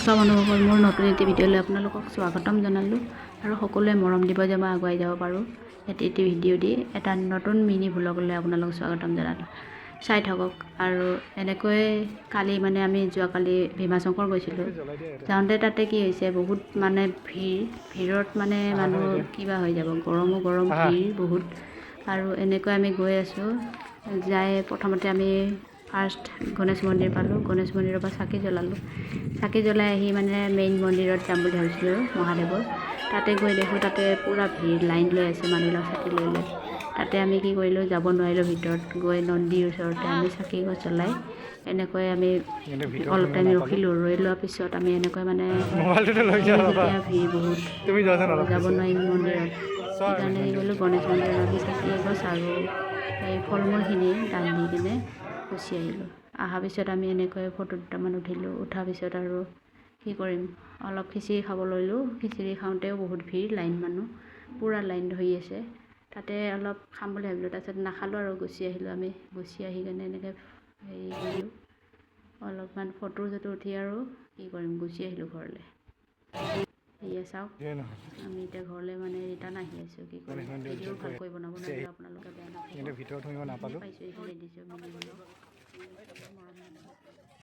চব অনুভৱৰ মোৰ নতুন এটি ভিডিঅ'লৈ আপোনালোকক স্বাগতম জনালোঁ আৰু সকলোৱে মৰম দিব যে মই আগুৱাই যাব পাৰোঁ। এটি ভিডিঅ' দি এটা নতুন মিনি ভ্লগলৈ আপোনালোকক স্বাগতম জনালোঁ। চাই থাকক। আৰু এনেকৈ কালি মানে আমি যোৱাকালি ভীমাশংকৰ গৈছিলোঁ। যাওঁতে তাতে কি হৈছে, বহুত মানে ভিৰত মানে মানুহ কিবা হৈ যাব, গৰম ভিৰ বহুত। আৰু এনেকৈ আমি গৈ আছোঁ। যাই প্ৰথমতে আমি ফাৰ্ষ্ট গণেশ মন্দিৰ পালোঁ। গণেশ মন্দিৰৰ পৰা চাকি জ্বলালোঁ। চাকি জ্বলাই আহি মানে মেইন মন্দিৰত যাম বুলি ভাবিছিলোঁ, মহাদেৱৰ। তাতে গৈ দেখোঁ তাতে পূৰা ভিৰ, লাইন লৈ আছে মানুহবিলাক চাকি লৈ লৈ। তাতে আমি কি কৰিলোঁ, যাব নোৱাৰিলোঁ ভিতৰত। গৈ নন্দীৰ ওচৰতে আমি চাকি গছ জ্বলাই এনেকৈ আমি অলপ টাইম ৰখিলোঁ। ৰৈ লোৱাৰ পিছত আমি এনেকৈ মানে যেতিয়া ভিৰ বহুত যাব নোৱাৰিম মন্দিৰত, সেইকাৰণে কি কৰিলোঁ, গণেশ মন্দিৰত আমি চাকি এগছ আৰু এই ফল মূলখিনি দান দি কিনে গুচি আহিলোঁ। অহাৰ পিছত আমি এনেকৈ ফটো দুটামান উঠিলোঁ। উঠাৰ পিছত আৰু কি কৰিম, অলপ খিচিৰি খাব লৈলোঁ। খিচিৰি খাওঁতেও বহুত ভিৰ, লাইন মানুহ পূৰা লাইন ধৰি আছে। তাতে অলপ খাম বুলি ভাবিলোঁ, তাৰপিছত নাখালোঁ আৰু গুচি আহিলোঁ। আমি গুচি আহি কিনে এনেকৈ হেৰি কৰিলোঁ, অলপমান ফটো চটো উঠি আৰু কি কৰিম, গুচি আহিলোঁ ঘৰলৈ। সেয়ে চাওক, আমি এতিয়া ঘৰলৈ মানে ৰিটাৰ্ণ আহি আছোঁ। কি কৰিম, ভিডিঅ' ভালকৈ বনাব নোৱাৰিলোঁ, আপোনালোকে বেয়া নাপাব। পাইছোঁ এইখিনি দিছোঁ মিনি ভ্লগ।